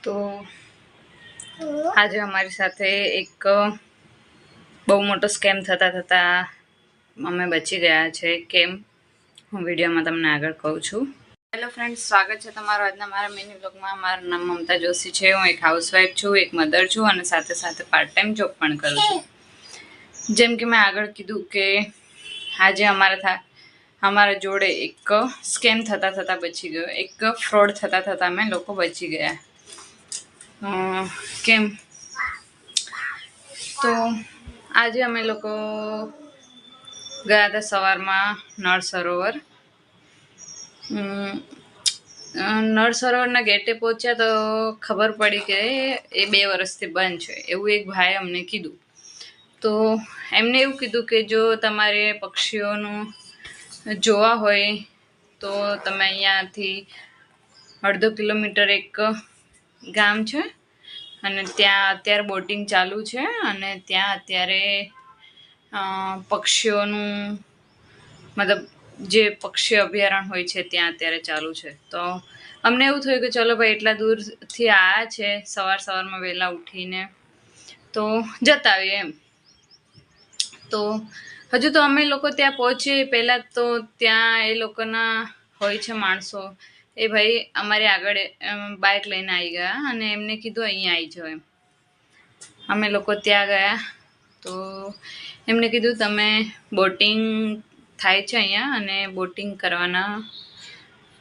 તો આજે અમારી સાથે એક બહુ મોટો સ્કેમ થતા અમે બચી ગયા છે. કેમ, હું વિડીયોમાં તમને આગળ કહું છું. હેલો ફ્રેન્ડ્સ, સ્વાગત છે તમારું આજના મારા મિની વ્લોગમાં. મારું નામ મમતા જોશી છે. હું એક હાઉસવાઈફ છું, એક મધર છું અને સાથે સાથે પાર્ટ ટાઈમ જોબ પણ કરું છું. જેમ કે મેં આગળ કીધું કે આજે અમારા જોડે એક સ્કેમ થતા બચી ગયો, એક ફ્રોડ થતા અમે લોકો બચી ગયા. કેમ, તો આજે અમે લોકો ગયા હતા સવારમાં નળ સરોવરના ગેટે પહોંચ્યા તો ખબર પડી કે એ 2 વર્ષથી બંધ છે એવું એક ભાઈએ અમને કીધું. તો એમને એવું કીધું કે જો તમારે પક્ષીઓનું જોવા હોય તો તમે અહીંયાથી 1.5 કિલોમીટર એક ગામ છે અને ત્યાં અત્યારે બોટિંગ ચાલુ છે અને ત્યાં અત્યારે પક્ષીઓનું મતલબ જે પક્ષી અભયારણ્ય હોય છે ત્યાં અત્યારે ચાલુ છે. તો અમને એવું થયું કે ચલો ભાઈ એટલા દૂરથી આવ્યા છે સવારમાં વહેલા ઉઠીને તો જતા આવીએ એમ. તો હજુ તો અમે લોકો ત્યાં પહોંચીએ પહેલાં તો ત્યાં એ લોકોના હોય છે માણસો, એ ભાઈ અમારી આગળ બાઇક લઈને આવી ગયા અને એમને કીધું અહીંયા આવી જાઓ એમ. અમે લોકો ત્યાં ગયા તો એમને કીધું તમે બોટિંગ થાય છે અહીંયા અને બોટિંગ કરવાના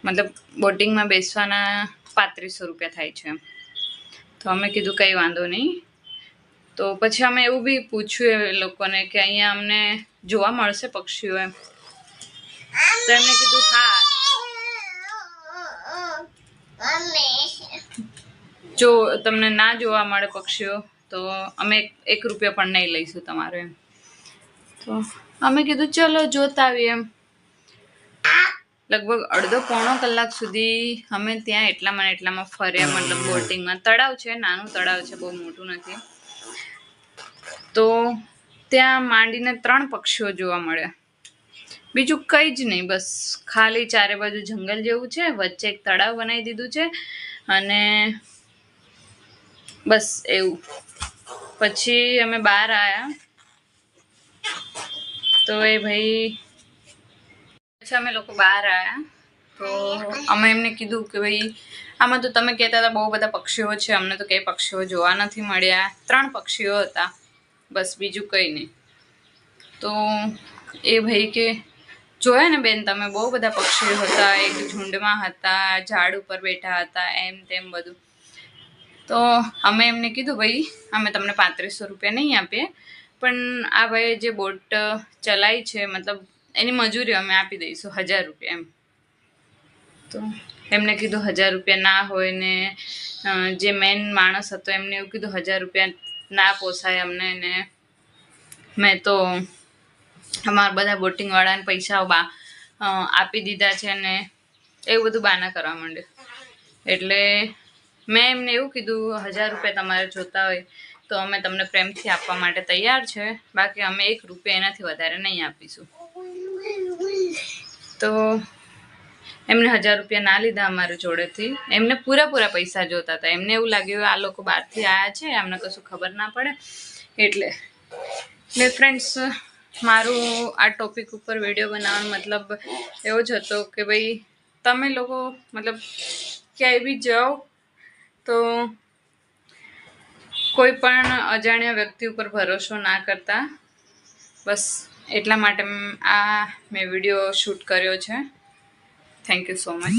મતલબ બોટિંગમાં બેસવાના 3500 રૂપિયા થાય છે એમ. તો અમે કીધું કંઈ વાંધો નહીં. તો પછી અમે એવું બી પૂછ્યું એ લોકોને કે અહીંયા અમને જોવા મળશે પક્ષીઓ એમ. તો એમને કીધું હા, જો તમને ના જોવા મળે પક્ષીઓ તો અમે 1 રૂપિયા પણ નહીં લઈશું તમારો એમ. તો અમે કીધું ચલો જોતા આવીએ એમ. લગભગ અડધો પોણો કલાક સુધી અમે ત્યાં એટલામાં ફર્યા, મતલબ બોટિંગમાં. તળાવ છે, નાનું તળાવ છે, બહુ મોટું નથી. તો ત્યાં માંડીને 3 પક્ષીઓ જોવા મળ્યા, બીજું કંઈ જ નહીં. બસ ખાલી ચારે બાજુ જંગલ જેવું છે, વચ્ચે એક તળાવ બનાવી દીધું છે અને બસ એવું. પછી અમે બહાર આવ્યા તો અમે લોકો બહાર આવ્યા તો અમે એમને કીધું કે ભાઈ આમાં તો તમે કહેતા હતા બહુ બધા પક્ષીઓ છે, અમને તો કંઈ પક્ષીઓ જોવા નથી મળ્યા. 3 પક્ષીઓ હતા બસ, બીજું કંઈ નહીં. તો એ ભાઈ કે જોયા ને બેન તમે, બહુ બધા પક્ષીઓ હતા, એક ઝુંડમાં હતા, ઝાડ ઉપર બેઠા હતા, એમ તેમ બધું. તો અમે એમને કીધું ભાઈ અમે તમને 3500 રૂપિયા નહીં આપીએ, પણ આ ભાઈએ જે બોટ ચલાવી છે મતલબ એની મજૂરી અમે આપી દઈશું 1000 રૂપિયા એમ. તો એમને કીધું 1000 રૂપિયા ના હોય ને જે મેન માણસ હતો એમને એવું કીધું 1000 રૂપિયા ના પોસાય અમને ને મેં તો અમારા બધા બોટિંગવાળાને પૈસાઓ આપી દીધા છે ને એવું બધું બાના કરવા માંડ્યું. એટલે મેં એમને એવું કીધું 1000 રૂપિયા તમારે જોતા હોય તો અમે તમને પ્રેમથી આપવા માટે તૈયાર છે, બાકી અમે 1 રૂપિયા એનાથી વધારે નહીં આપીશું. તો એમને 1000 રૂપિયા ના લીધા અમારી જોડેથી. એમને પૂરા પૈસા જોતા હતા. એમને એવું લાગ્યું આ લોકો બહારથી આવ્યા છે, અમને કશું ખબર ના પડે એટલે ફ્રેન્ડ્સ, મારું આ ટોપિક ઉપર વિડીયો બનાવવાનો મતલબ એવો જ હતો કે ભાઈ તમે લોકો મતલબ ક્યાંય બી જાઓ તો કોઈ પણ અજાણ્યા વ્યક્તિ ઉપર ભરોસો ના કરતા. બસ એટલા માટે મેં વિડીયો શૂટ કર્યો છે. Thank you so much.